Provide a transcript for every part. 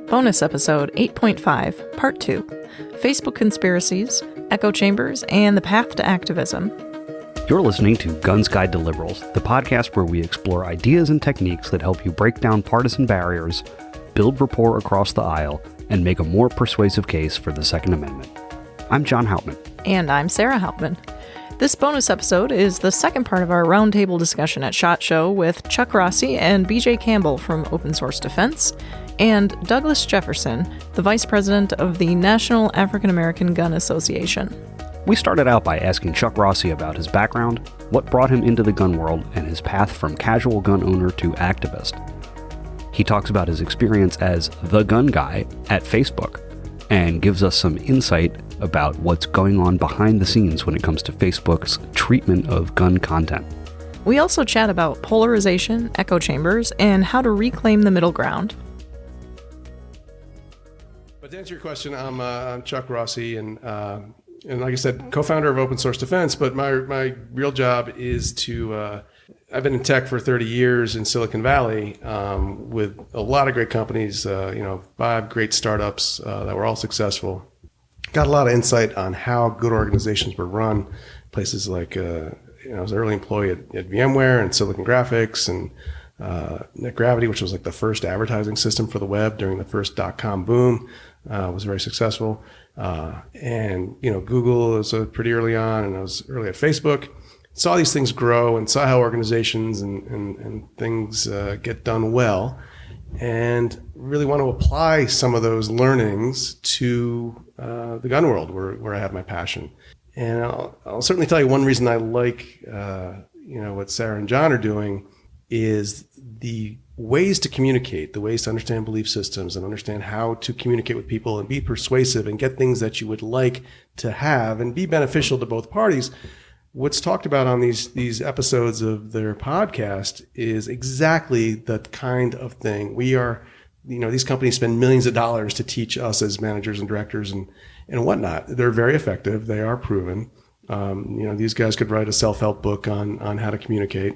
Bonus episode 8.5, part 2, Facebook Conspiracies, Echo Chambers, and the Path to Activism. You're listening to Guns Guide to Liberals, the podcast where we explore ideas and techniques that help you break down partisan barriers, build rapport across the aisle, and make a more persuasive case for the Second Amendment. I'm John Hauptman. And I'm Sarah Hauptman. This bonus episode is the second part of our roundtable discussion at SHOT Show with Chuck Rossi and BJ Campbell from Open Source Defense, and Douglas Jefferson, the Vice President of the National African American Gun Association. We started out by asking Chuck Rossi about his background, what brought him into the gun world, and his path from casual gun owner to activist. He talks about his experience as the gun guy at Facebook, and gives us some insight about what's going on behind the scenes when it comes to Facebook's treatment of gun content. We also chat about polarization, echo chambers, and how to reclaim the middle ground. But to answer your question, I'm Chuck Rossi, and like I said, co-founder of Open Source Defense. But my real job is to I've been in tech for 30 years in Silicon Valley with a lot of great companies. 5 great startups that were all successful. Got a lot of insight on how good organizations were run. Places like I was an early employee at VMware and Silicon Graphics and NetGravity, which was like the first advertising system for the web during the first .com boom. Was very successful. And Google was pretty early on, and I was early at Facebook. Saw these things grow and saw how organizations and things get done well, and really want to apply some of those learnings to the gun world where I have my passion. And I'll certainly tell you one reason I like what Sarah and John are doing is the ways to communicate, the ways to understand belief systems and understand how to communicate with people and be persuasive and get things that you would like to have and be beneficial to both parties. What's talked about on these episodes of their podcast is exactly the kind of thing we are. These companies spend millions of dollars to teach us as managers and directors and whatnot. They're very effective. They are proven. These guys could write a self-help book on how to communicate.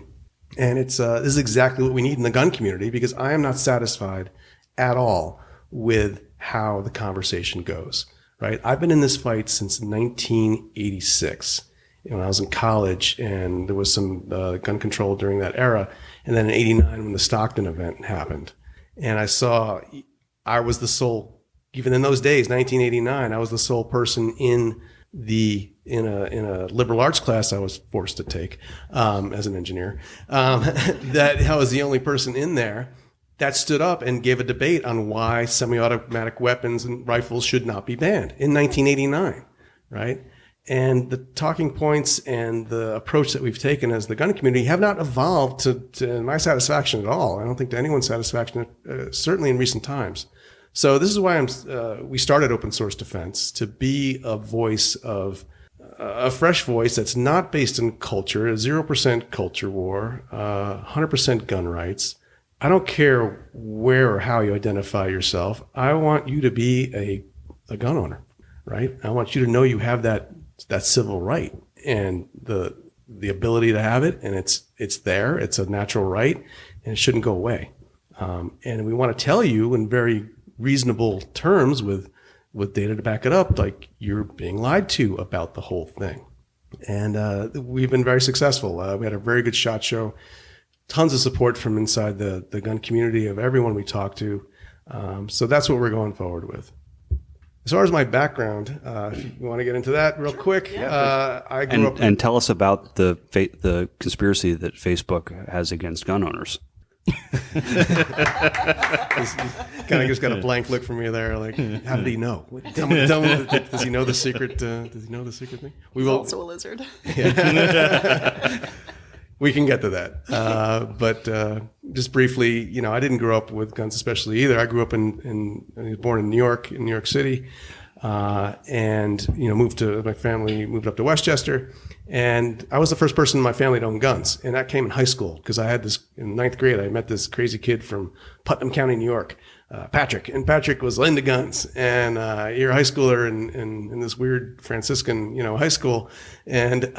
And this is exactly what we need in the gun community, because I am not satisfied at all with how the conversation goes, right? I've been in this fight since 1986. When I was in college, and there was some gun control during that era. And then in 89, when the Stockton event happened, and I was the sole, even in those days, 1989, I was the sole person in a liberal arts class I was forced to take as an engineer. That I was the only person in there that stood up and gave a debate on why semi-automatic weapons and rifles should not be banned in 1989, right? And the talking points and the approach that we've taken as the gun community have not evolved to my satisfaction at all. I don't think to anyone's satisfaction, certainly in recent times. So this is why we started Open Source Defense, to be a voice of a fresh voice that's not based in culture, a 0% culture war, 100% gun rights. I don't care where or how you identify yourself. I want you to be a gun owner, right? I want you to know you have that civil right and the ability to have it, and it's there. It's a natural right, and it shouldn't go away. And we want to tell you in very reasonable terms with data to back it up, like you're being lied to about the whole thing. And we've been very successful. We had a very good SHOT Show, tons of support from inside the gun community of everyone we talked to. So that's what we're going forward with. As far as my background, if you want to get into that real quick, I grew up. And tell us about the conspiracy that Facebook has against gun owners. Kind of just got a blank look from you there. Like, how did he know? Tell me, does he know the secret? Does he know the secret thing? He's also a lizard. Yeah. We can get to that. But just briefly, I didn't grow up with guns especially either. I grew up I was born in New York City, and my family moved up to Westchester, and I was the first person in my family to own guns, and that came in high school because I had this in 9th grade. I met this crazy kid from Putnam County, New York, Patrick, and Patrick was into guns, and you're a high schooler in this weird Franciscan high school, and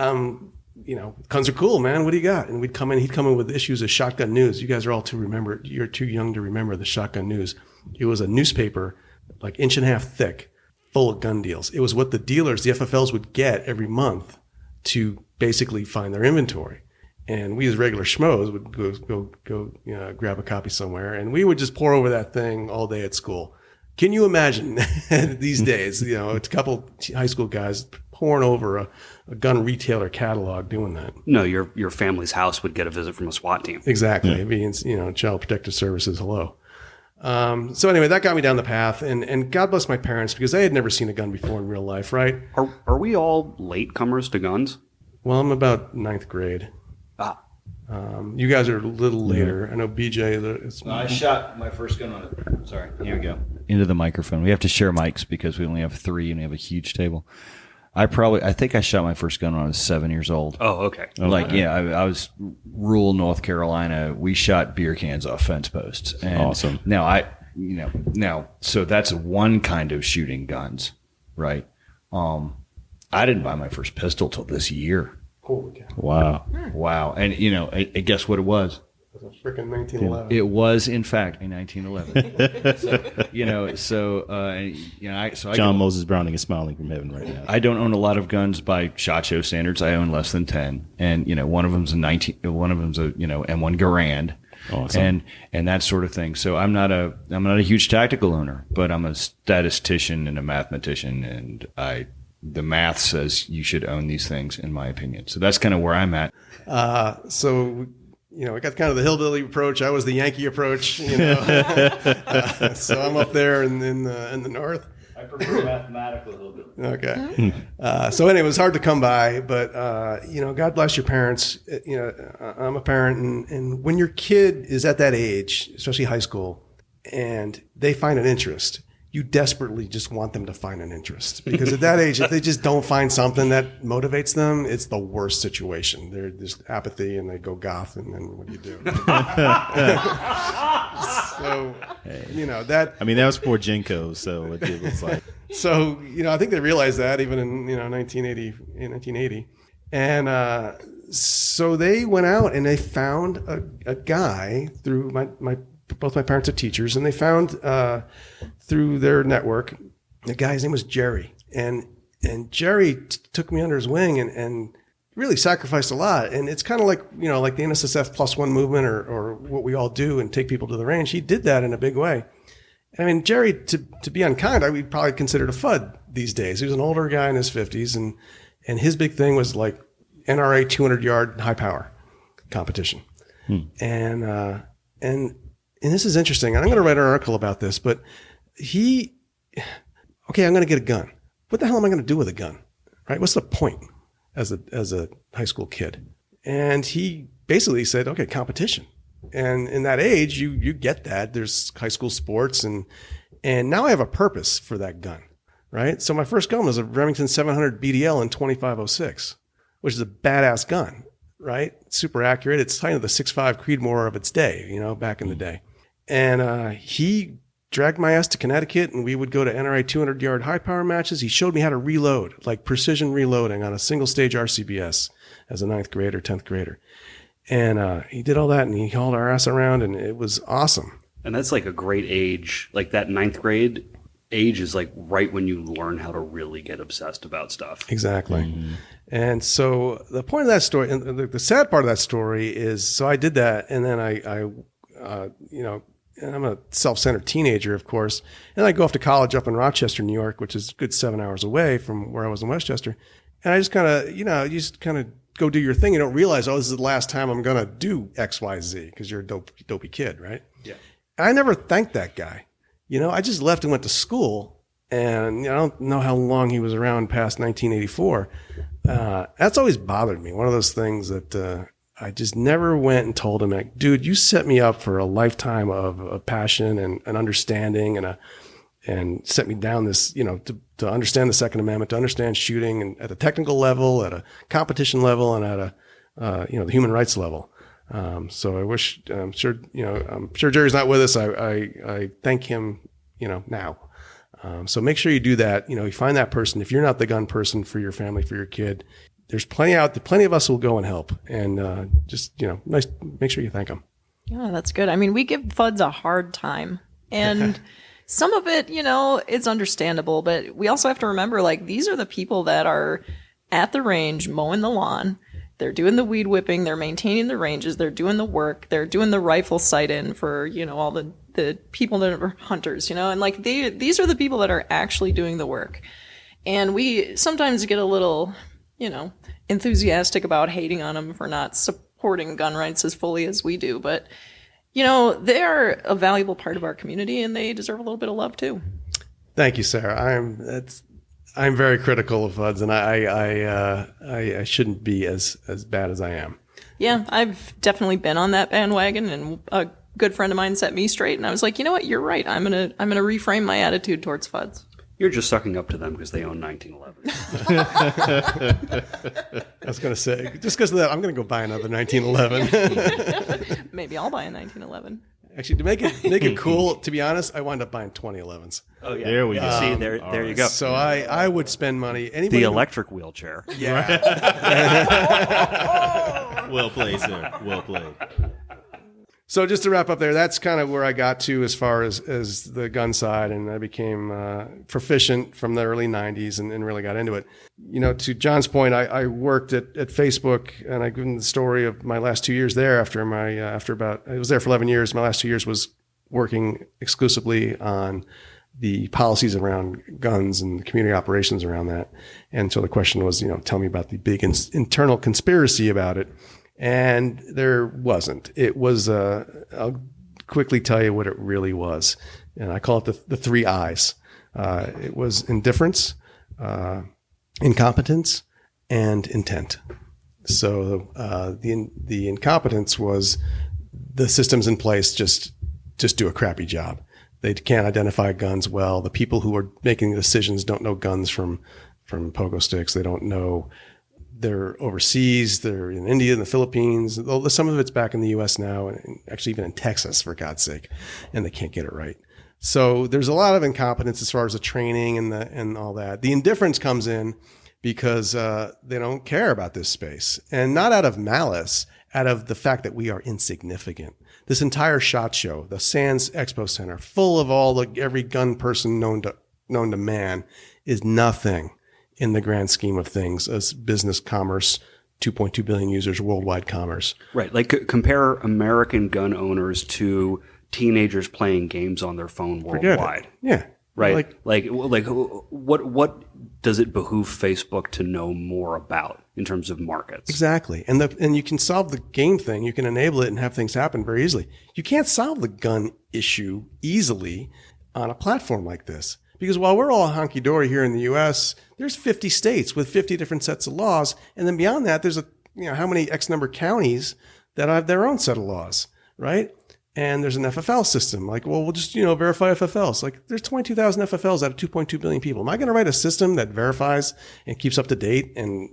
guns are cool, man. What do you got? And he'd come in with issues of Shotgun News. You guys are all you're too young to remember the Shotgun News. It was a newspaper, like inch and a half thick, full of gun deals. It was what the dealers, the FFLs, would get every month to basically find their inventory. And we as regular schmoes would go grab a copy somewhere, and we would just pour over that thing all day at school. Can you imagine these days, it's a couple high school guys pouring over a gun retailer catalog doing that? No, your family's house would get a visit from a SWAT team. Exactly. It means, Child Protective Services, hello. So anyway, that got me down the path, and God bless my parents, because they had never seen a gun before in real life, right? Are we all latecomers to guns? Well, I'm about ninth grade. You guys are a little later. I know BJ. I shot my first gun on it. Sorry. Here we go. Into the microphone. We have to share mics because we only have 3 and we have a huge table. I think I shot my first gun when I was 7 years old. Oh, okay. I was rural North Carolina. We shot beer cans off fence posts. And awesome. Now, so that's one kind of shooting guns, right? I didn't buy my first pistol till this year. Holy cow. Wow. And, I guess what it was? It was freaking 1911. It was, in fact, a 1911. John Moses Browning is smiling from heaven right now. I don't own a lot of guns by SHOT Show standards. I own less than 10. And, one of them's a M1 Garand. Awesome. And that sort of thing. So I'm not a huge tactical owner, but I'm a statistician and a mathematician, and the math says you should own these things, in my opinion. So that's kind of where I'm at. So I got kind of the hillbilly approach. I was the Yankee approach. So I'm up there in the north. I prefer mathematical hillbilly. Okay. So anyway, it was hard to come by, but God bless your parents. I'm a parent, and when your kid is at that age, especially high school, and they find an interest, you desperately just want them to find an interest, because at that age, if they just don't find something that motivates them, it's the worst situation. They're just apathy, and they go goth, and then what do you do? So, that. I mean, that was before Jenko, so it was like. So, I think they realized that even in 1980, and so they went out and they found a guy through both my parents are teachers, and they found through their network a guy. His name was Jerry, and Jerry took me under his wing and really sacrificed a lot. And it's kind of like like the NSSF +1 movement or what we all do and take people to the range. He did that in a big way. I mean, Jerry, to be unkind, I would probably consider a FUD these days. He was an older guy in his 50s, and his big thing was like NRA 200-yard high power competition. And this is interesting. I'm going to write an article about this, but I'm going to get a gun. What the hell am I going to do with a gun? Right? What's the point as a high school kid? And he basically said, okay, competition. And in that age, you get that. There's high school sports, and now I have a purpose for that gun, right? So my first gun was a Remington 700 BDL in 2506, which is a badass gun, right? Super accurate. It's kind of the 6.5 Creedmoor of its day, back in the day. And he dragged my ass to Connecticut, and we would go to NRA 200-yard high-power matches. He showed me how to reload, like precision reloading on a single-stage RCBS as a 9th grader, 10th grader. And he did all that, and he hauled our ass around, and it was awesome. And that's like a great age. Like that 9th grade age is like right when you learn how to really get obsessed about stuff. Exactly. Mm-hmm. And so the point of that story, and the sad part of that story is, so I did that, and then and I'm a self-centered teenager, of course, and I go off to college up in Rochester, New York, which is a good 7 hours away from where I was in Westchester. And I just kind of, you just kind of go do your thing. You don't realize, this is the last time I'm going to do X, Y, Z, because you're a dopey kid, right? Yeah. And I never thanked that guy. I just left and went to school, and I don't know how long he was around past 1984. That's always bothered me. One of those things that I just never went and told him, like, dude, you set me up for a lifetime of passion and understanding, and set me down this, to understand the Second Amendment, to understand shooting, and at a technical level, at a competition level, and at a the human rights level. So I wish, I'm sure Jerry's not with us. I thank him, now. So make sure you do that. You find that person. If you're not the gun person for your family, for your kid, there's plenty of us who will go and help, and just, nice. Make sure you thank them. Yeah, that's good. I mean, we give FUDs a hard time And some of it, it's understandable, but we also have to remember, like, these are the people that are at the range mowing the lawn. They're doing the weed whipping. They're maintaining the ranges. They're doing the work. They're doing the rifle sight-in for, all the people that are hunters, and like these are the people that are actually doing the work. And we sometimes get a little, enthusiastic about hating on them for not supporting gun rights as fully as we do. But, they are a valuable part of our community, and they deserve a little bit of love too. Thank you, Sarah. I'm very critical of FUDs, and I shouldn't be as bad as I am. Yeah, I've definitely been on that bandwagon, and a good friend of mine set me straight, and I was like, you know what, you're right. I'm gonna reframe my attitude towards FUDs. You're just sucking up to them because they own 1911. I was going to say, just because of that, I'm going to go buy another 1911. Maybe I'll buy a 1911. Actually, to make it cool, to be honest, I wound up buying 2011s. Oh yeah, there we go. See, there you go. So I would spend money. The electric wheelchair. Yeah. Well played, sir. Well played. So just to wrap up there, that's kind of where I got to as far as the gun side, and I became proficient from the early 90s and really got into it. To John's point, I worked at Facebook, and I've given the story of my last 2 years there I was there for 11 years. My last 2 years was working exclusively on the policies around guns and the community operations around that. And so the question was, tell me about the big internal conspiracy about it. And there wasn't. It was, I'll quickly tell you what it really was. And I call it the three I's. It was indifference, incompetence, and intent. So the incompetence was the systems in place just do a crappy job. They can't identify guns well. The people who are making the decisions don't know guns from pogo sticks. They don't know. They're overseas. They're in India and the Philippines. Some of it's back in the U.S. now, and actually even in Texas, for God's sake, and they can't get it right. So there's a lot of incompetence as far as the training and all that. The indifference comes in because they don't care about this space, and not out of malice, out of the fact that we are insignificant. This entire SHOT Show, the Sands Expo Center, full of every gun person known to man, is nothing in the grand scheme of things as business commerce, 2.2 billion users, worldwide commerce. Right. Like compare American gun owners to teenagers playing games on their phone worldwide. Yeah. Right. Like what does it behoove Facebook to know more about in terms of markets? Exactly. And you can solve the game thing. You can enable it and have things happen very easily. You can't solve the gun issue easily on a platform like this. Because while we're all honky-dory here in the U.S., there's 50 states with 50 different sets of laws. And then beyond that, there's how many X number counties that have their own set of laws, right? And there's an FFL system. Like, well, we'll just, verify FFLs. Like, there's 22,000 FFLs out of 2.2 billion people. Am I going to write a system that verifies and keeps up to date? And,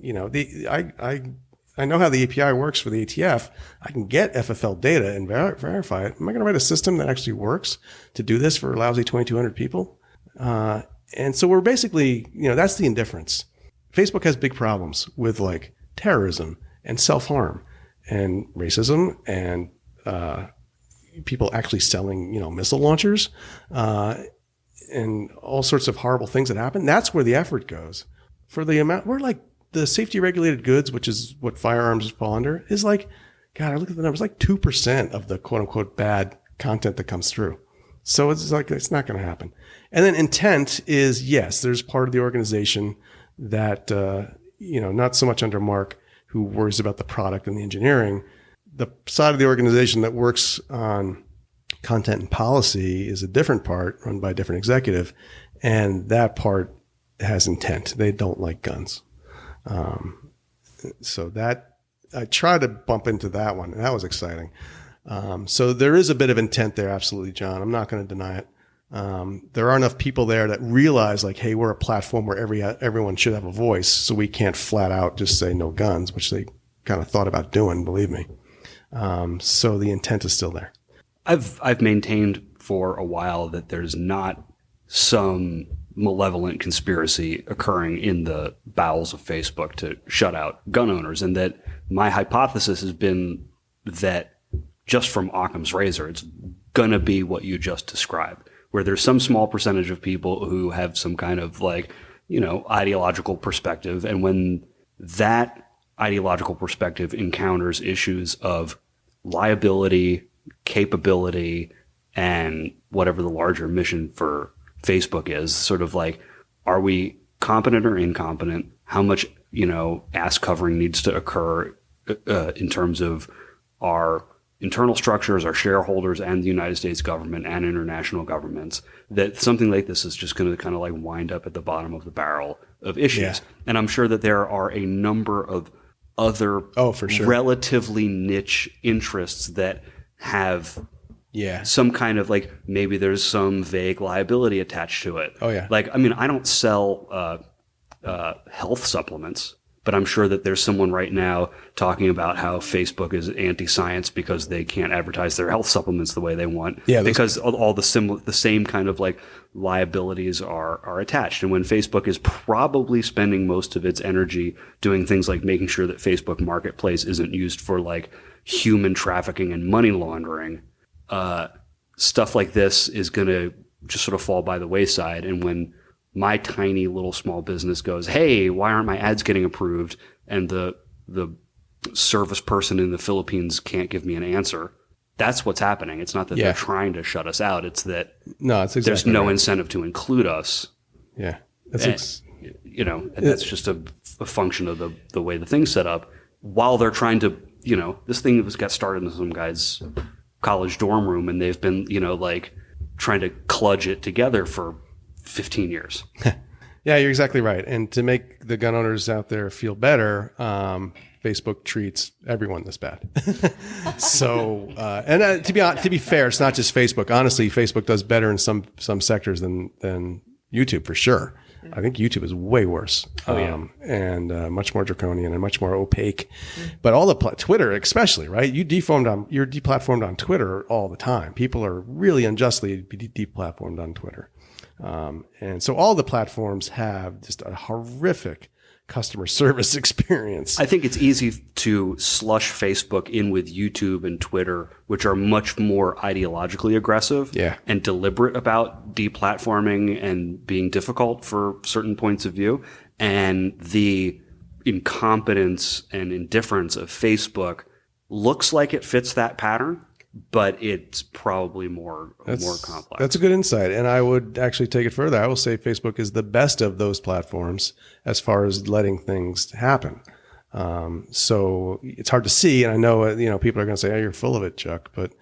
I know how the API works for the ATF. I can get FFL data and verify it. Am I going to write a system that actually works to do this for a lousy 2,200 people? And so we're basically, that's the indifference. Facebook has big problems with like terrorism and self-harm and racism and, people actually selling, missile launchers, and all sorts of horrible things that happen. That's where the effort goes. For the amount, we're like the safety regulated goods, which is what firearms fall under, is like, God, I look at the numbers, like 2% of the quote unquote bad content that comes through. So it's like, it's not going to happen. And then intent is, yes, there's part of the organization that, not so much under Mark, who worries about the product and the engineering. The side of the organization that works on content and policy is a different part run by a different executive. And that part has intent. They don't like guns. So that I tried to bump into that one, and that was exciting. So there is a bit of intent there. Absolutely, John. I'm not going to deny it. There are enough people there that realize like, hey, we're a platform where everyone should have a voice. So we can't flat out just say no guns, which they kind of thought about doing, believe me. So the intent is still there. I've maintained for a while that there's not some malevolent conspiracy occurring in the bowels of Facebook to shut out gun owners, and that my hypothesis has been that just from Occam's razor, it's going to be what you just described, where there's some small percentage of people who have some kind of like, ideological perspective. And when that ideological perspective encounters issues of liability, capability, and whatever the larger mission for Facebook is, sort of like, are we competent or incompetent? How much, ass covering needs to occur in terms of our internal structures, our shareholders, and the United States government and international governments, that something like this is just going to kind of like wind up at the bottom of the barrel of issues. Yeah. And I'm sure that there are a number of other relatively niche interests that have some kind of like, maybe there's some vague liability attached to it. Oh yeah. Like, I mean, I don't sell health supplements, but I'm sure that there's someone right now talking about how Facebook is anti-science because they can't advertise their health supplements the way they want. Yeah, because all the same kind of like liabilities are attached. And when Facebook is probably spending most of its energy doing things like making sure that Facebook Marketplace isn't used for like human trafficking and money laundering, stuff like this is going to just sort of fall by the wayside. And when my tiny little small business goes, hey, why aren't my ads getting approved? And the service person in the Philippines can't give me an answer. That's what's happening. It's not that they're trying to shut us out. It's that there's no incentive to include us. Yeah. That's just a function of the way the thing's set up. While they're trying to, this thing got started in some guy's college dorm room, and they've been, like trying to kludge it together for 15 years. Yeah, you're exactly right. And to make the gun owners out there feel better, Facebook treats everyone this bad. So, to be fair, it's not just Facebook. Honestly, Facebook does better in some sectors than YouTube for sure. I think YouTube is way worse, and much more draconian and much more opaque. But all the Twitter, especially, right? You're deplatformed on Twitter all the time. People are really unjustly deplatformed on Twitter. And so all the platforms have just a horrific customer service experience. I think it's easy to slush Facebook in with YouTube and Twitter, which are much more ideologically aggressive and deliberate about deplatforming and being difficult for certain points of view. And the incompetence and indifference of Facebook looks like it fits that pattern, but it's probably more complex. That's a good insight. And I would actually take it further. I will say Facebook is the best of those platforms as far as letting things happen. So it's hard to see. And I know, people are going to say, oh, you're full of it, Chuck. But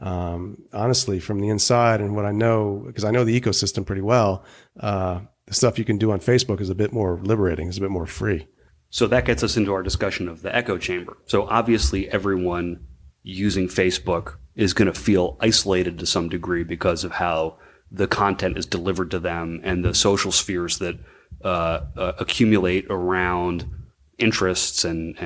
honestly, from the inside and what I know, because I know the ecosystem pretty well, the stuff you can do on Facebook is a bit more liberating, is a bit more free. So that gets us into our discussion of the echo chamber. So obviously everyone using Facebook is going to feel isolated to some degree because of how the content is delivered to them and the social spheres that accumulate around interests and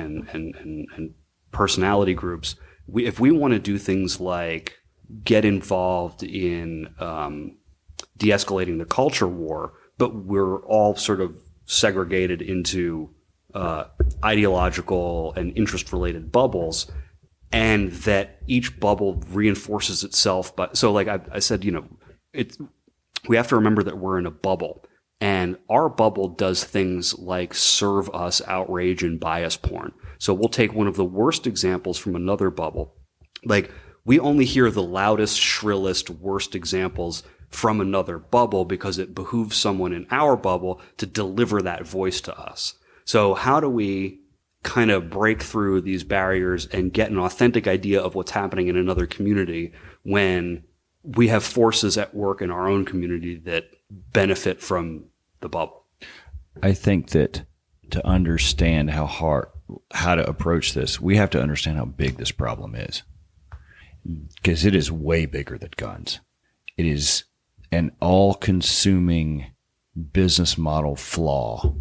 personality groups. If we want to do things like get involved in de-escalating the culture war, but we're all sort of segregated into ideological and interest-related bubbles, and that each bubble reinforces itself. But so, like I said, we have to remember that we're in a bubble, and our bubble does things like serve us outrage and bias porn. So we'll take one of the worst examples from another bubble. Like, we only hear the loudest, shrillest, worst examples from another bubble because it behooves someone in our bubble to deliver that voice to us. So how do we kind of break through these barriers and get an authentic idea of what's happening in another community when we have forces at work in our own community that benefit from the bubble? I think that to understand how to approach this, we have to understand how big this problem is, because it is way bigger than guns. It is an all-consuming business model flaw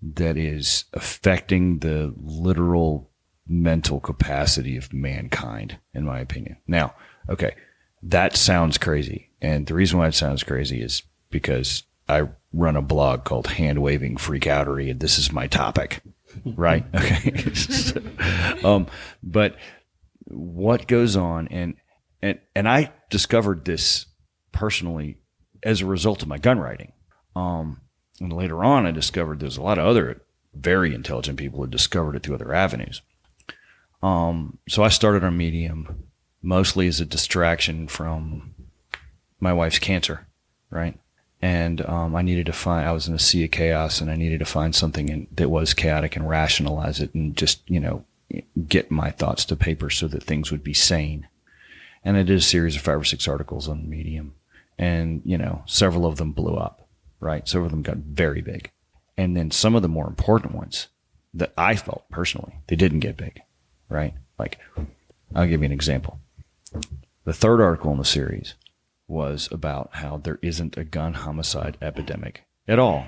that is affecting the literal mental capacity of mankind, in my opinion. Now, okay, that sounds crazy. And the reason why it sounds crazy is because I run a blog called Hand Waving Freakoutery, and this is my topic, right? Okay. But what goes on, and and I discovered this personally as a result of my gun writing. And later on, I discovered there's a lot of other very intelligent people who discovered it through other avenues. So I started on Medium mostly as a distraction from my wife's cancer, right? And I was in a sea of chaos, and I needed to find something that was chaotic and rationalize it and just, get my thoughts to paper so that things would be sane. And I did a series of 5 or 6 articles on Medium, and, several of them blew up, right? Several of them got very big. And then some of the more important ones that I felt personally, they didn't get big, right? Like, I'll give you an example. The 3rd article in the series was about how there isn't a gun homicide epidemic at all.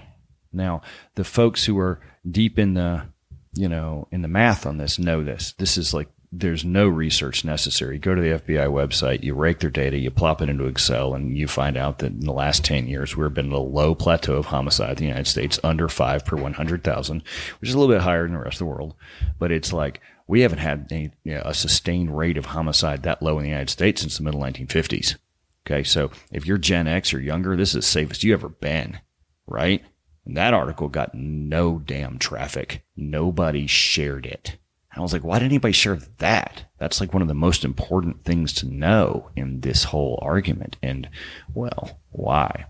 Now, the folks who are deep in the, in the math on this know this. This is like, there's no research necessary. Go to the FBI website, you rake their data, you plop it into Excel, and you find out that in the last 10 years, we've been at a low plateau of homicide in the United States, under 5 per 100,000, which is a little bit higher than the rest of the world. But it's like, we haven't had a sustained rate of homicide that low in the United States since the middle 1950s. Okay, so if you're Gen X or younger, this is the safest you ever been, right? And that article got no damn traffic. Nobody shared it. And I was like, why didn't anybody share that? That's like one of the most important things to know in this whole argument. And, well, why?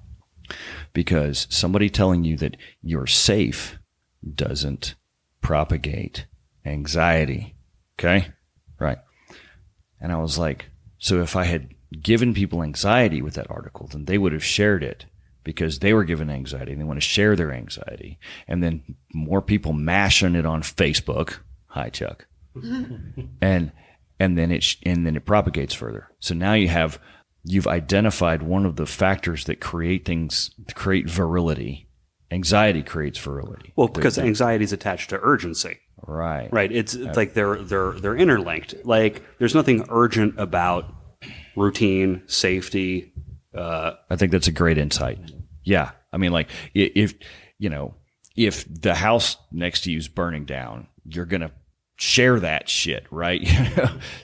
Because somebody telling you that you're safe doesn't propagate anxiety. Okay? Right. And I was like, so if I had given people anxiety with that article, then they would have shared it because they were given anxiety and they want to share their anxiety. And then more people mashing it on Facebook. Hi, Chuck. and then it propagates further. So now you've identified one of the factors that create virility. Anxiety creates virility. Well, because anxiety is attached to urgency. Right. Right. It's like they're interlinked. Like there's nothing urgent about routine, safety. I think that's a great insight. Yeah. I mean, like if the house next to you is burning down, you're going to share that shit, right?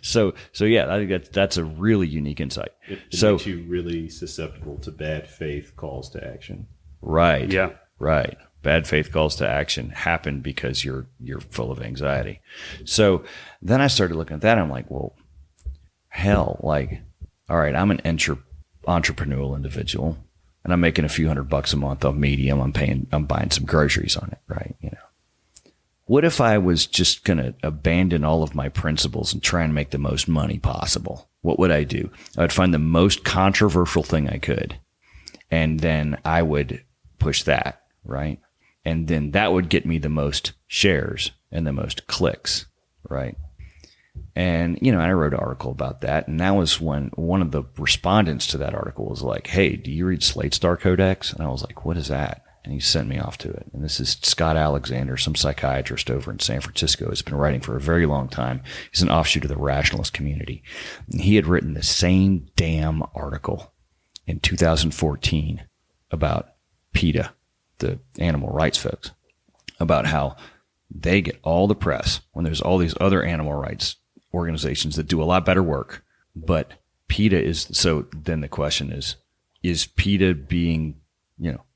So yeah, I think that's a really unique insight. It makes you really susceptible to bad faith calls to action. Right. Yeah. Right. Bad faith calls to action happen because you're full of anxiety. So then I started looking at that. And I'm like, well, hell, like, all right, I'm an entrepreneurial individual and I'm making a few $100 a month on Medium. I'm buying some groceries on it, right? What if I was just going to abandon all of my principles and try and make the most money possible? What would I do? I would find the most controversial thing I could, and then I would push that, right? And then that would get me the most shares and the most clicks, right? And, I wrote an article about that, and that was when one of the respondents to that article was like, hey, do you read Slate Star Codex? And I was like, what is that? And he sent me off to it. And this is Scott Alexander, some psychiatrist over in San Francisco. He's been writing for a very long time. He's an offshoot of the rationalist community. And he had written the same damn article in 2014 about PETA, the animal rights folks, about how they get all the press when there's all these other animal rights organizations that do a lot better work. But PETA is, so then the question is PETA being,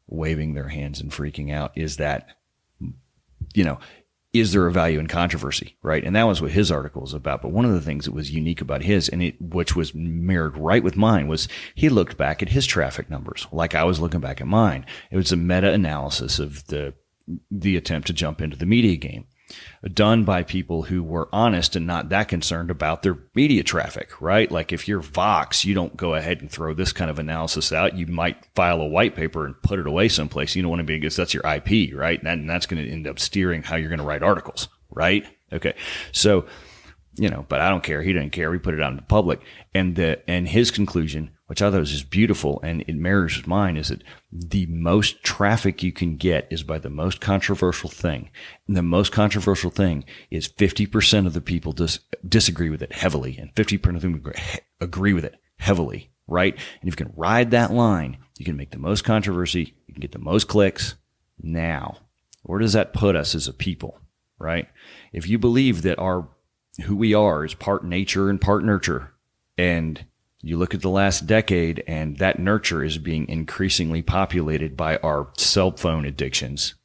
waving their hands and freaking out? Is that, is there a value in controversy, right? And that was what his article was about. But one of the things that was unique about his, which was mirrored right with mine, was he looked back at his traffic numbers like I was looking back at mine. It was a meta-analysis of the attempt to jump into the media game, done by people who were honest and not that concerned about their media traffic, right? Like if you're Vox, you don't go ahead and throw this kind of analysis out. You might file a white paper and put it away someplace. You don't want to be, because that's your IP, right? And that's going to end up steering how you're going to write articles, right? Okay. So, but I don't care. He didn't care. We put it out in the public. And his conclusion, which I thought was just beautiful, and it mirrors with mine, is that the most traffic you can get is by the most controversial thing. And the most controversial thing is 50% of the people disagree with it heavily, and 50% of them agree with it heavily, right? And if you can ride that line, you can make the most controversy, you can get the most clicks. Now, where does that put us as a people, right? If you believe that who we are is part nature and part nurture, and You look at the last decade, and that nurture is being increasingly populated by our cell phone addictions.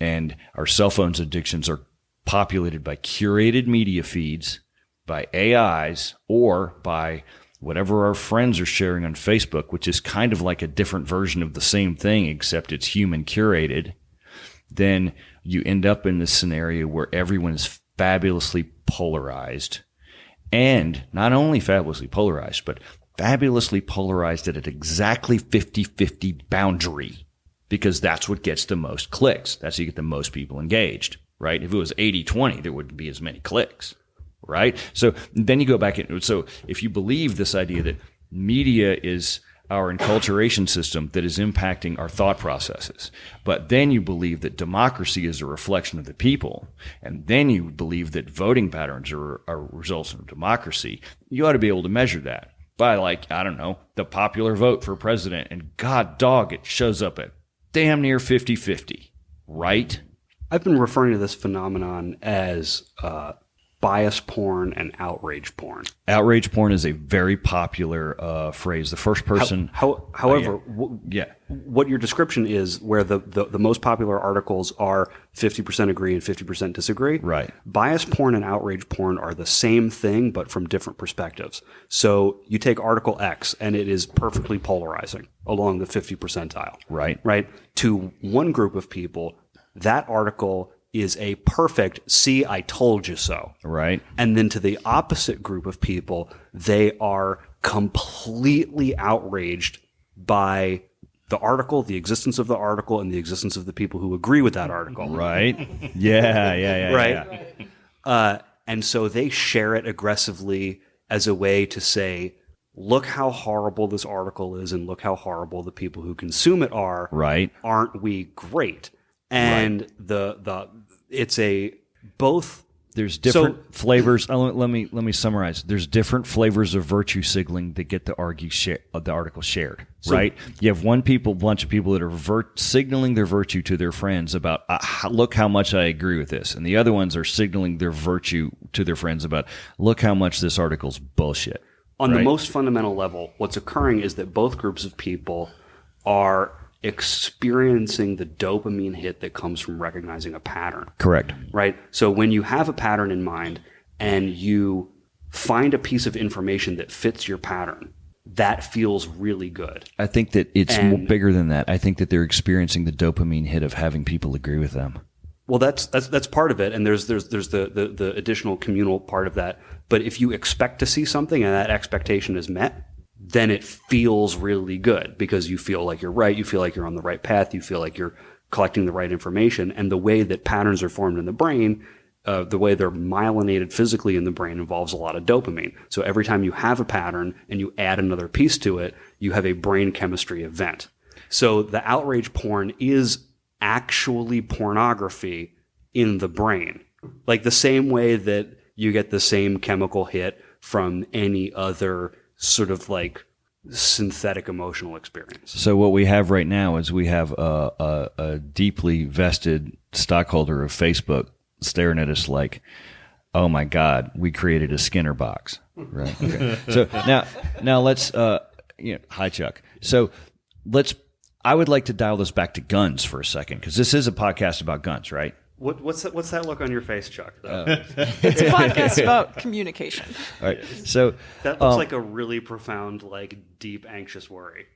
And our cell phones addictions are populated by curated media feeds, by AIs, or by whatever our friends are sharing on Facebook, which is kind of like a different version of the same thing, except it's human curated. Then you end up in this scenario where everyone is fabulously polarized. And not only fabulously polarized, but fabulously polarized at an exactly 50-50 boundary, because that's what gets the most clicks. That's how you get the most people engaged, right? If it was 80-20, there wouldn't be as many clicks, right? So then you go back in. So if you believe this idea that media is our enculturation system that is impacting our thought processes, but then you believe that democracy is a reflection of the people, and then you believe that voting patterns are results of democracy, you ought to be able to measure that by, like, I don't know, the popular vote for president, and God dog, it shows up at damn near 50-50, right? I've been referring to this phenomenon as bias porn and outrage porn. Outrage porn is a very popular phrase. The first person. However, what your description is, where the most popular articles are 50% agree and 50% disagree. Right. Bias porn and outrage porn are the same thing, but from different perspectives. So you take article X, and it is perfectly polarizing along the 50 percentile. Right. Right. To one group of people, that article is a perfect, see, I told you so. Right. And then to the opposite group of people, they are completely outraged by the article, the existence of the article, and the existence of the people who agree with that article. Right. Yeah. Right. And so they share it aggressively as a way to say, look how horrible this article is, and look how horrible the people who consume it are. Right. Aren't we great? And it's a both. There's different flavors. Let me summarize. There's different flavors of virtue signaling that get the article shared. Right. You have bunch of people that are signaling their virtue to their friends about look how much I agree with this, and the other ones are signaling their virtue to their friends about look how much this article's bullshit. On the most fundamental level, what's occurring is that both groups of people are experiencing the dopamine hit that comes from recognizing a pattern. Correct. Right? So when you have a pattern in mind and you find a piece of information that fits your pattern, that feels really good. I think that it's bigger than that. I think that they're experiencing the dopamine hit of having people agree with them. Well, that's part of it, and there's the additional communal part of that. But if you expect to see something and that expectation is met, then it feels really good because you feel like you're right. You feel like you're on the right path. You feel like you're collecting the right information. And the way that patterns are formed in the brain, the way they're myelinated physically in the brain involves a lot of dopamine. So every time you have a pattern and you add another piece to it, you have a brain chemistry event. So the outrage porn is actually pornography in the brain. Like the same way that you get the same chemical hit from any other sort of like synthetic emotional experience. So what we have right now is we have a deeply vested stockholder of Facebook staring at us like, oh my God, we created a Skinner box. Right. Okay. So now let's, hi Chuck. So I would like to dial this back to guns for a second, because this is a podcast about guns, right? What's that look on your face, Chuck? It's a podcast about communication. All right. So that looks like a really profound, like deep, anxious worry.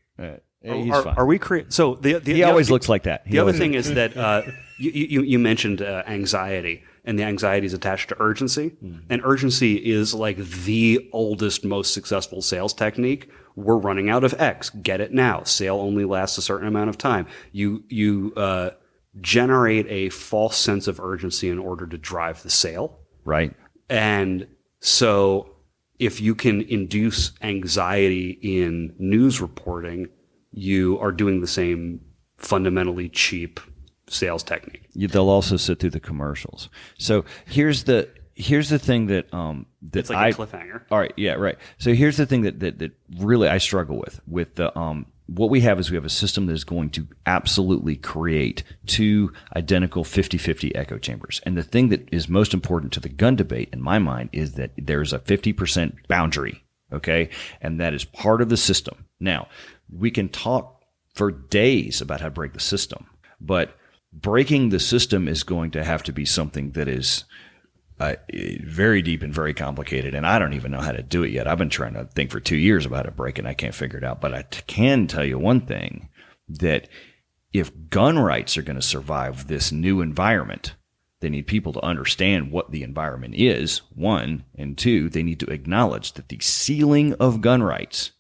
He's fine. Are we So he always looks like that. The other thing is that you mentioned anxiety, and the anxiety is attached to urgency, and urgency is like the oldest, most successful sales technique. We're running out of X. Get it now. Sale only lasts a certain amount of time. You generate a false sense of urgency in order to drive the sale. Right. And so if you can induce anxiety in news reporting, you are doing the same fundamentally cheap sales technique. They'll also sit through the commercials. So here's the thing that it's like a cliffhanger. All right, yeah, right. So here's the thing that really I struggle with the what we have is we have a system that is going to absolutely create two identical 50-50 echo chambers. And the thing that is most important to the gun debate in my mind is that there's a 50% boundary Okay. And that is part of the system. Now, we can talk for days about how to break the system, but breaking the system is going to have to be something that is very deep and very complicated. And I don't even know how to do it yet. I've been trying to think for 2 years about how to break it, and I can't figure it out. But I can tell you one thing, that if gun rights are going to survive this new environment, they need people to understand what the environment is, one, and two, they need to acknowledge that the ceiling of gun rights,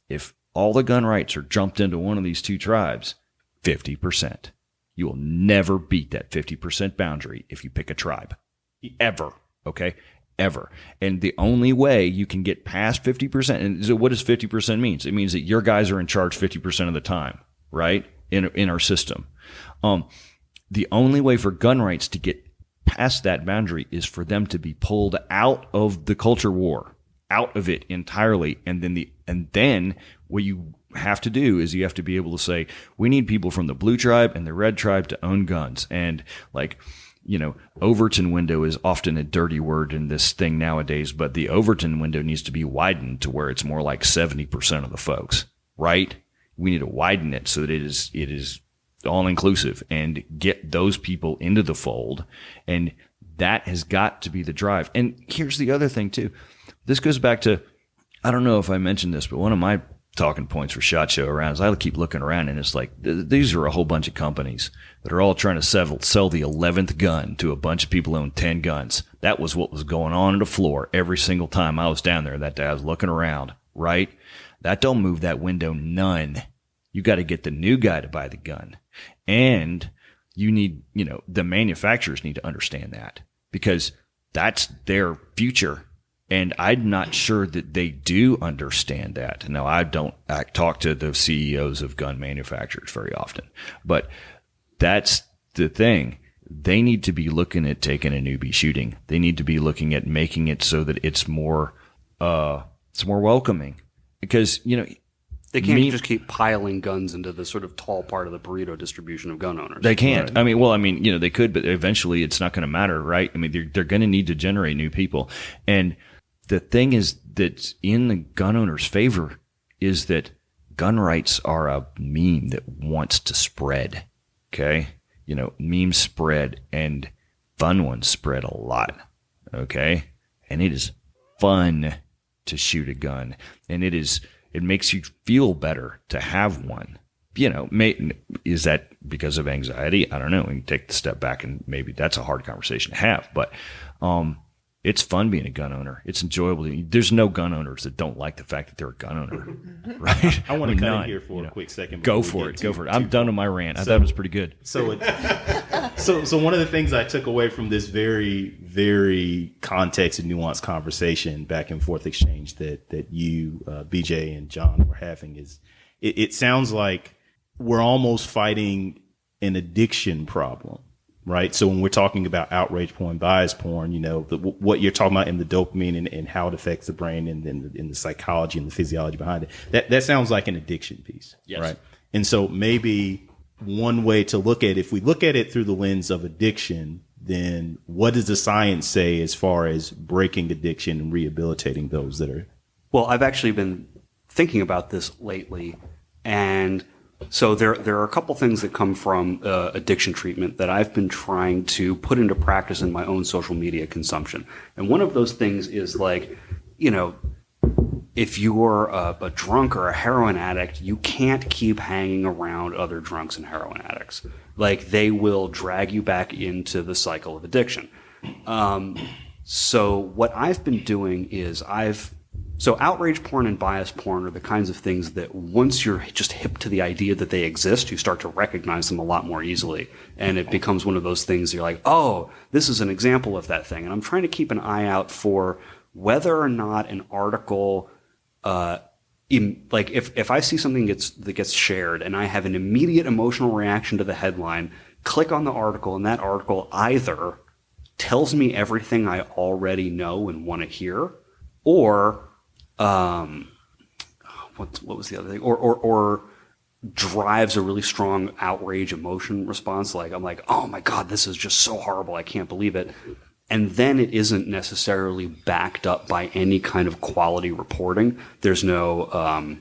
if all the gun rights are jumped into one of these two tribes, 50%. You will never beat that 50% boundary if you pick a tribe. Ever. Okay? Ever. And the only way you can get past 50%, and so what does 50% mean? It means that your guys are in charge 50% of the time, right? In our system. The only way for gun rights to get past that boundary is for them to be pulled out of the culture war, out of it entirely. And then what you have to do is you have to be able to say, we need people from the blue tribe and the red tribe to own guns. And Overton window is often a dirty word in this thing nowadays, but the Overton window needs to be widened to where it's more like 70% of the folks, right? We need to widen it so that it is all inclusive and get those people into the fold. And that has got to be the drive. And here's the other thing too. This goes back to, I don't know if I mentioned this, but one of my talking points for SHOT Show around is I keep looking around, and it's like, these are a whole bunch of companies that are all trying to sell the 11th gun to a bunch of people who own 10 guns. That was what was going on the floor every single time I was down there that day. I was looking around, right? That don't move that window none. You got to get the new guy to buy the gun. And you need, the manufacturers need to understand that, because that's their future. And I'm not sure that they do understand that. Now, I talk to the CEOs of gun manufacturers very often, but that's the thing. They need to be looking at taking a newbie shooting. They need to be looking at making it so that it's more welcoming, because, they can't just keep piling guns into the sort of tall part of the burrito distribution of gun owners. They can't. Right. They could, but eventually it's not going to matter, right? They're going to need to generate new people. And the thing is that's in the gun owner's favor is that gun rights are a meme that wants to spread. Okay? Memes spread, and fun ones spread a lot. Okay? And it is fun to shoot a gun. And it makes you feel better to have one. Is that because of anxiety? I don't know. We can take the step back, and maybe that's a hard conversation to have. But it's fun being a gun owner. It's enjoyable. There's no gun owners that don't like the fact that they're a gun owner, right? I want to cut in here for a quick second. Go for it. I'm done with my rant. I thought it was pretty good. So one of the things I took away from this very, very context and nuanced conversation, back and forth exchange that you, BJ and John were having is it sounds like we're almost fighting an addiction problem. Right. So when we're talking about outrage porn, bias porn, what you're talking about in the dopamine and how it affects the brain and in the psychology and the physiology behind it, that sounds like an addiction piece. Yes. Right. And so maybe one way to look at it, if we look at it through the lens of addiction, then what does the science say as far as breaking addiction and rehabilitating those that are? Well, I've actually been thinking about this lately, and so there are a couple things that come from addiction treatment that I've been trying to put into practice in my own social media consumption. And one of those things is if you're a drunk or a heroin addict, you can't keep hanging around other drunks and heroin addicts. They will drag you back into the cycle of addiction. So what I've been doing is So outrage porn and bias porn are the kinds of things that once you're just hip to the idea that they exist, you start to recognize them a lot more easily. And it becomes one of those things you're like, oh, this is an example of that thing. And I'm trying to keep an eye out for whether or not an article, if I see something that gets shared and I have an immediate emotional reaction to the headline, click on the article, and that article either tells me everything I already know and want to hear, or what was the other thing? Or drives a really strong outrage emotion response. I'm like, oh my God, this is just so horrible. I can't believe it. and then it isn't necessarily backed up by any kind of quality reporting. There's no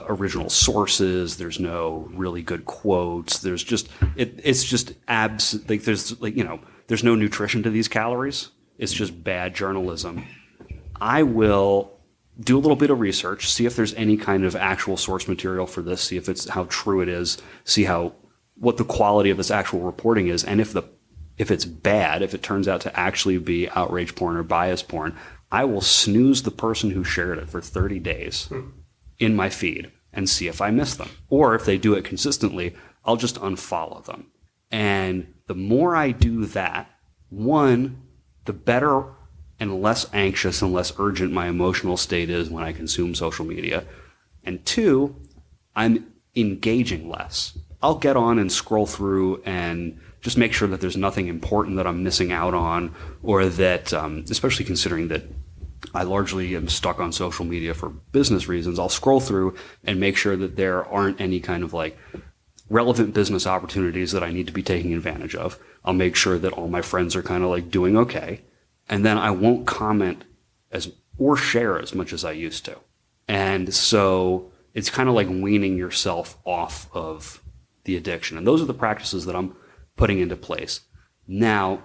original sources. There's no really good quotes. There's just it's just there's no nutrition to these calories. It's just bad journalism. I will do a little bit of research, see if there's any kind of actual source material for this, see if it's how true it is, see what the quality of this actual reporting is, and if it's bad, if it turns out to actually be outrage porn or bias porn, I will snooze the person who shared it for 30 days in my feed and see if I miss them. Or if they do it consistently, I'll just unfollow them. And the more I do that, one, the better and less anxious and less urgent my emotional state is when I consume social media. And two, I'm engaging less. I'll get on and scroll through and just make sure that there's nothing important that I'm missing out on, or that, especially considering that I largely am stuck on social media for business reasons, I'll scroll through and make sure that there aren't any kind of like relevant business opportunities that I need to be taking advantage of. I'll make sure that all my friends are kind of like doing okay. And then I won't comment or share as much as I used to. And so it's kind of like weaning yourself off of the addiction. And those are the practices that I'm putting into place. Now,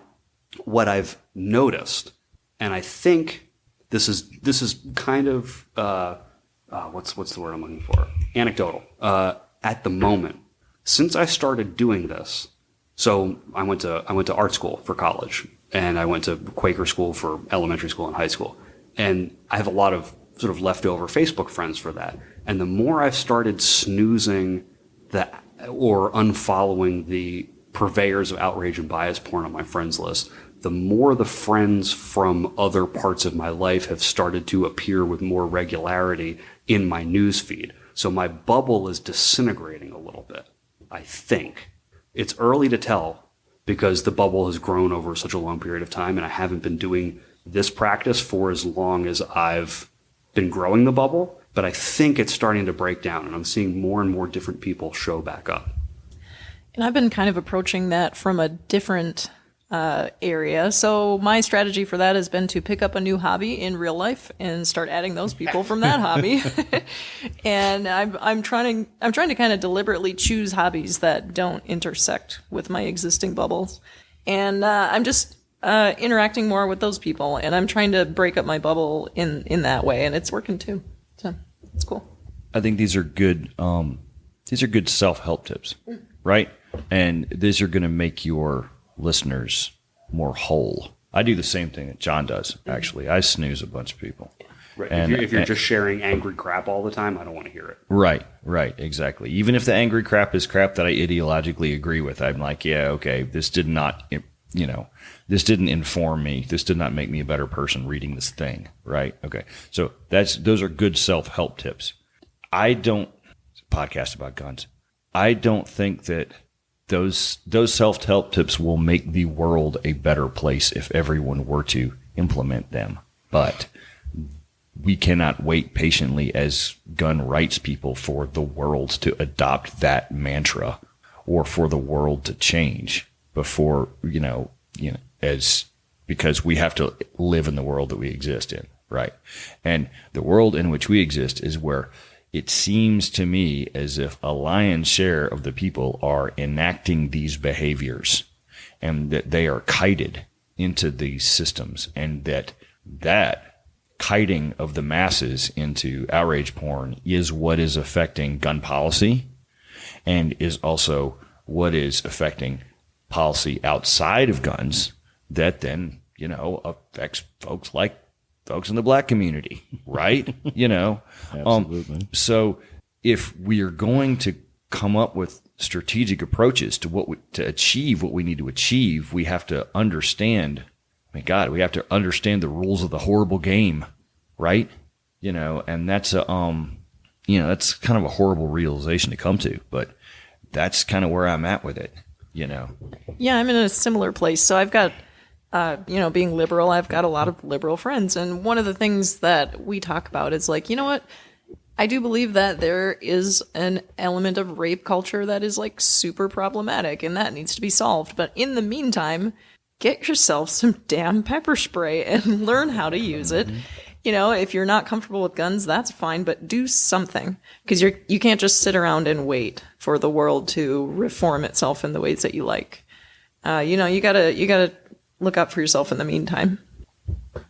what I've noticed, and I think this is kind of what's the word I'm looking for? Anecdotal. At the moment, since I started doing this, so I went to art school for college, and I went to Quaker school for elementary school and high school, and I have a lot of sort of leftover Facebook friends for that. And the more I've started snoozing or unfollowing the purveyors of outrage and bias porn on my friends list, the more the friends from other parts of my life have started to appear with more regularity in my news feed. So my bubble is disintegrating a little bit, I think. It's early to tell because the bubble has grown over such a long period of time, and I haven't been doing this practice for as long as I've been growing the bubble, but I think it's starting to break down, and I'm seeing more and more different people show back up. And I've been kind of approaching that from a different area. So my strategy for that has been to pick up a new hobby in real life and start adding those people from that hobby. And I'm trying to kind of deliberately choose hobbies that don't intersect with my existing bubbles. And I'm just interacting more with those people, and I'm trying to break up my bubble in that way, and it's working too. So it's cool. I think these are good self-help tips, right? And these are going to make your listeners more whole. I do the same thing that John does, actually. I snooze a bunch of people. Right. If you're just sharing angry crap all the time, I don't want to hear it. Right, exactly. Even if the angry crap is crap that I ideologically agree with, I'm like, yeah, okay, this didn't inform me. This did not make me a better person reading this thing, right? Okay. So those are good self-help tips. It's a podcast about guns. I don't think that those self-help tips will make the world a better place if everyone were to implement them. But we cannot wait patiently as gun rights people for the world to adopt that mantra or for the world to change before, because we have to live in the world that we exist in, right? And the world in which we exist is where it seems to me as if a lion's share of the people are enacting these behaviors and that they are kited into these systems, and that kiting of the masses into outrage porn is what is affecting gun policy and is also what is affecting policy outside of guns that then, affects folks like folks in the black community, right? Absolutely. So if we are going to come up with strategic approaches to achieve what we need to achieve, we have to understand, we have to understand the rules of the horrible game, right? And that's that's kind of a horrible realization to come to, but that's kind of where I'm at with it, Yeah, I'm in a similar place. So I've got, being liberal, I've got a lot of liberal friends. And one of the things that we talk about is like, you know what? I do believe that there is an element of rape culture that is like super problematic and that needs to be solved. But in the meantime, get yourself some damn pepper spray and learn how to use it. You know, if you're not comfortable with guns, that's fine, but do something, because you can't just sit around and wait for the world to reform itself in the ways that you like. You know, you gotta look out for yourself in the meantime.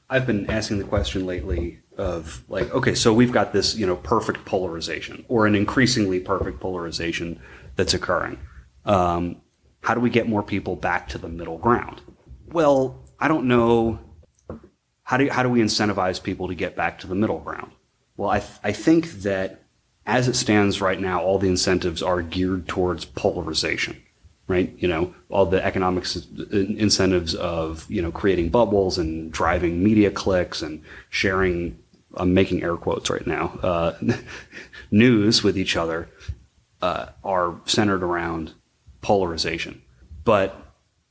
I've been asking the question lately of like, okay, so we've got this, you know, perfect polarization or an increasingly perfect polarization that's occurring. How do we get more people back to the middle ground? Well, I don't know. How do we incentivize people to get back to the middle ground? Well, I think that as it stands right now, all the incentives are geared towards polarization, right? You know, all the economic incentives of, you know, creating bubbles and driving media clicks and sharing, I'm making air quotes right now, news with each other are centered around polarization. But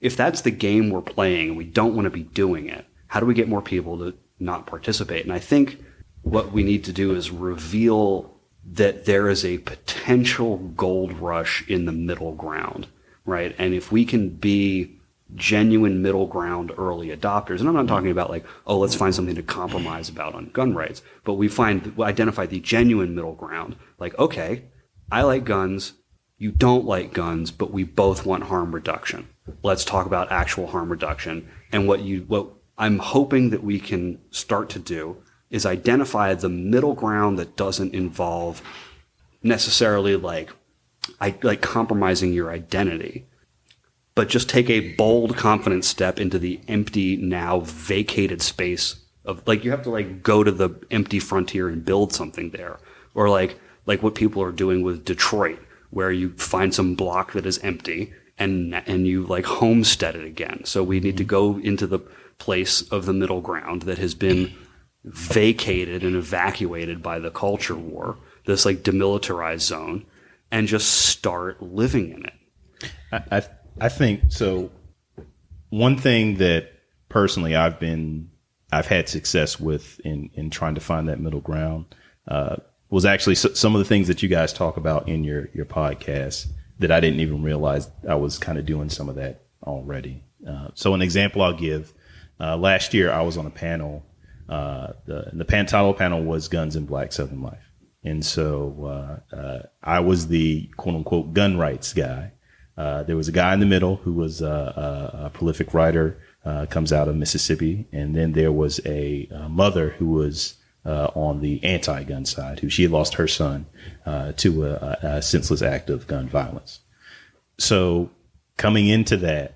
if that's the game we're playing and we don't want to be doing it, how do we get more people to not participate? And I think what we need to do is reveal that there is a potential gold rush in the middle ground, right? And if we can be genuine middle ground early adopters, and I'm not talking about like, oh, let's find something to compromise about on gun rights, but we identify the genuine middle ground. Like, okay, I like guns, you don't like guns, but we both want harm reduction. Let's talk about actual harm reduction. And what I'm hoping that we can start to do is identify the middle ground that doesn't involve necessarily like compromising your identity, but just take a bold, confident step into the empty, now vacated space of like, you have to like go to the empty frontier and build something there. Or like what people are doing with Detroit, where you find some block that is empty and you like homestead it again. So we need to go into the place of the middle ground that has been vacated and evacuated by the culture war, this like demilitarized zone, and just start living in it. I think so. One thing that personally I've had success with in trying to find that middle ground was actually some of the things that you guys talk about in your podcast that I didn't even realize I was kind of doing some of that already. So an example I'll give, last year I was on a panel, the title panel was Guns in Black Southern Life. And so I was the quote unquote gun rights guy. There was a guy in the middle who was a prolific writer, comes out of Mississippi. And then there was a mother who was on the anti-gun side, who she had lost her son to a senseless act of gun violence. So coming into that,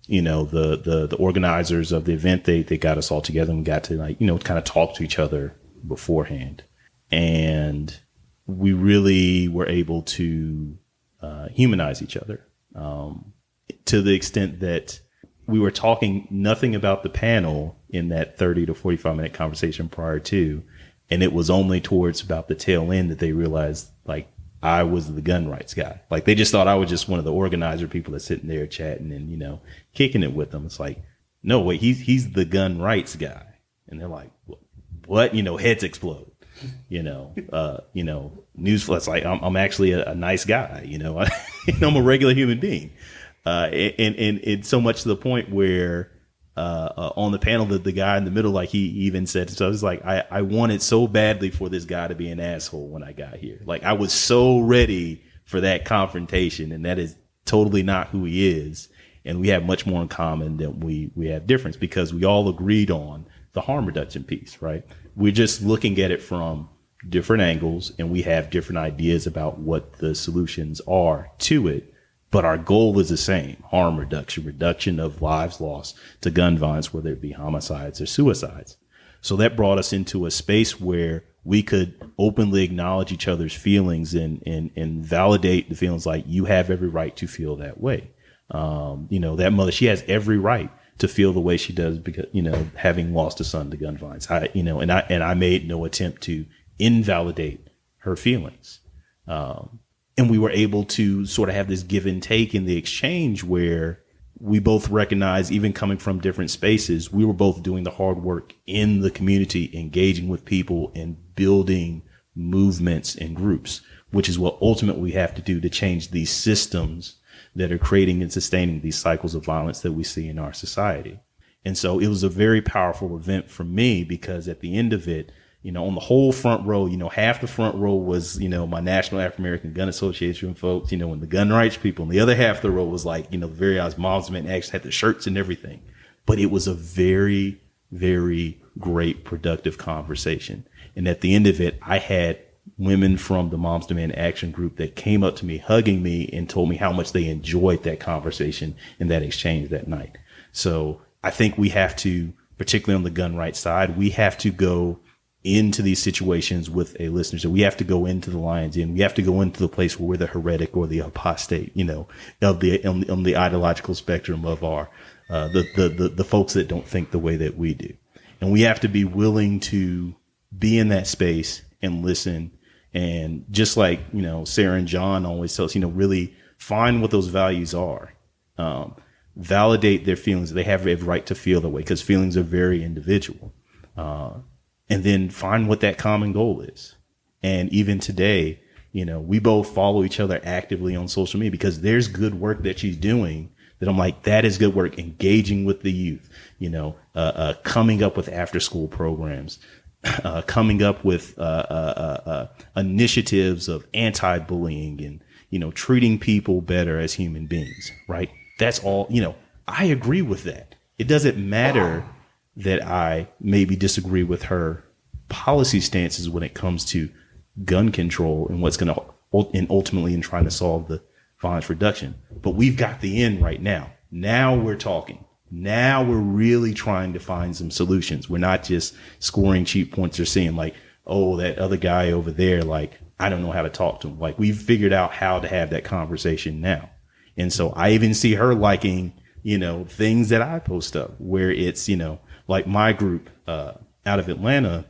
the organizers of the event, they got us all together and we got to kind of talk to each other beforehand. And we really were able to humanize each other to the extent that we were talking nothing about the panel in that 30 to 45 minute conversation prior to. And it was only towards about the tail end that they realized like I was the gun rights guy. Like they just thought I was just one of the organizer people that's sitting there chatting and, kicking it with them. It's like, no, wait, he's the gun rights guy. And they're like, what? Heads explode. Newsflash, like I'm actually a nice guy, I'm a regular human being. And so much to the point where, on the panel, the guy in the middle, like he even said, so I was like, I wanted so badly for this guy to be an asshole when I got here. Like I was so ready for that confrontation, and that is totally not who he is. And we have much more in common than we have difference, because we all agreed on the harm reduction piece, right? We're just looking at it from different angles, and we have different ideas about what the solutions are to it. But our goal is the same: harm reduction of lives lost to gun violence, whether it be homicides or suicides. So that brought us into a space where we could openly acknowledge each other's feelings and validate the feelings, like you have every right to feel that way. That mother, she has every right to feel the way she does because, having lost a son to gun violence. I made no attempt to invalidate her feelings. And we were able to sort of have this give and take in the exchange where we both recognize, even coming from different spaces, we were both doing the hard work in the community, engaging with people and building movements and groups, which is what ultimately we have to do to change these systems that are creating and sustaining these cycles of violence that we see in our society. And so it was a very powerful event for me because at the end of it, on the whole front row, half the front row was, my National African American Gun Association folks, and the gun rights people. And the other half of the row was like, the various moms and actually had the shirts and everything. But it was a very, very great, productive conversation. And at the end of it, I had women from the Moms Demand Action group that came up to me, hugging me, and told me how much they enjoyed that conversation and that exchange that night. So I think we have to, particularly on the gun rights side, we have to go into these situations with a listener. So we have to go into the lion's den. We have to go into the place where we're the heretic or the apostate, of on the ideological spectrum of our, the folks that don't think the way that we do. And we have to be willing to be in that space and listen. And just like, Sarah and John always tell us, really find what those values are. Validate their feelings. They have a right to feel that way because feelings are very individual. And then find what that common goal is. And even today, we both follow each other actively on social media because there's good work that she's doing that I'm like, that is good work, engaging with the youth, coming up with after school programs, coming up with initiatives of anti-bullying and, treating people better as human beings, right? That's all, I agree with that. It doesn't matter that I maybe disagree with her policy stances when it comes to gun control and what's going to, and ultimately in trying to solve the violence reduction. But we've got the end right now. Now we're talking. Now we're really trying to find some solutions. We're not just scoring cheap points or saying like, oh, that other guy over there, like, I don't know how to talk to him. Like, we've figured out how to have that conversation now. And so I even see her liking, things that I post up where it's, like my group out of Atlanta,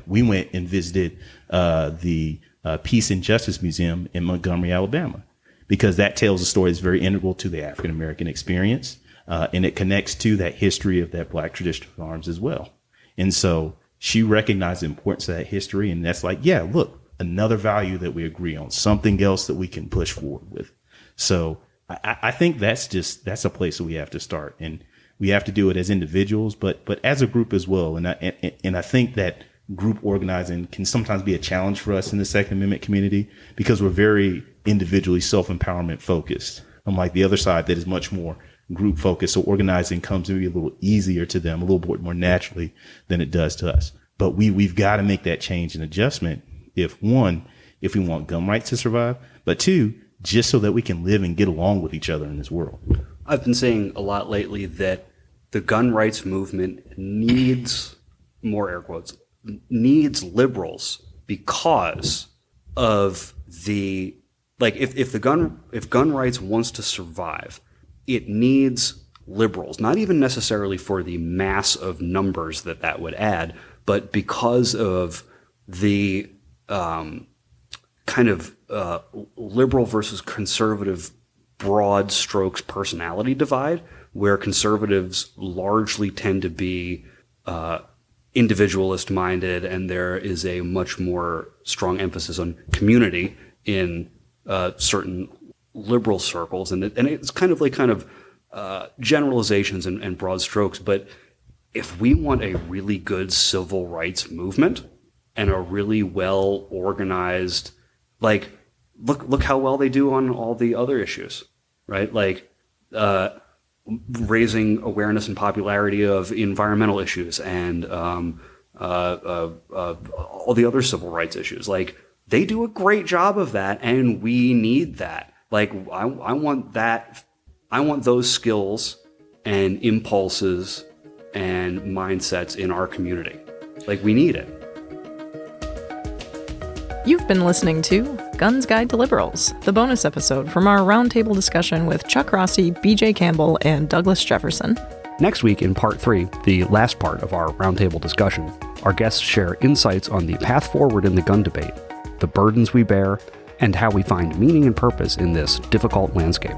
we went and visited the Peace and Justice Museum in Montgomery, Alabama, because that tells a story that's very integral to the African American experience. And it connects to that history of that Black tradition of arms as well. And so she recognized the importance of that history. And that's like, yeah, look, another value that we agree on, something else that we can push forward with. So I think that's a place that we have to start. And we have to do it as individuals, but as a group as well. And I think that group organizing can sometimes be a challenge for us in the Second Amendment community because we're very individually self-empowerment focused. Unlike the other side that is much more group focused. So organizing comes to be a little easier to them, a little bit more naturally than it does to us. But we've got to make that change and adjustment if we want gun rights to survive, but two, just so that we can live and get along with each other in this world. I've been saying a lot lately that the gun rights movement needs, more air quotes, needs liberals because of the, like, if gun rights wants to survive, it needs liberals, not even necessarily for the mass of numbers that would add, but because of the kind of liberal versus conservative broad strokes personality divide, where conservatives largely tend to be individualist minded, and there is a much more strong emphasis on community in certain liberal circles, and it's kind of generalizations and broad strokes. But if we want a really good civil rights movement and a really well organized, like, look how well they do on all the other issues, right? Like raising awareness and popularity of environmental issues and all the other civil rights issues. Like, they do a great job of that, and we need that. Like, I want that. I want those skills and impulses and mindsets in our community. Like, we need it. You've been listening to Guns Guide to Liberals, the bonus episode from our roundtable discussion with Chuck Rossi, BJ Campbell, and Douglas Jefferson. Next week, in part 3, the last part of our roundtable discussion, our guests share insights on the path forward in the gun debate, the burdens we bear, and how we find meaning and purpose in this difficult landscape.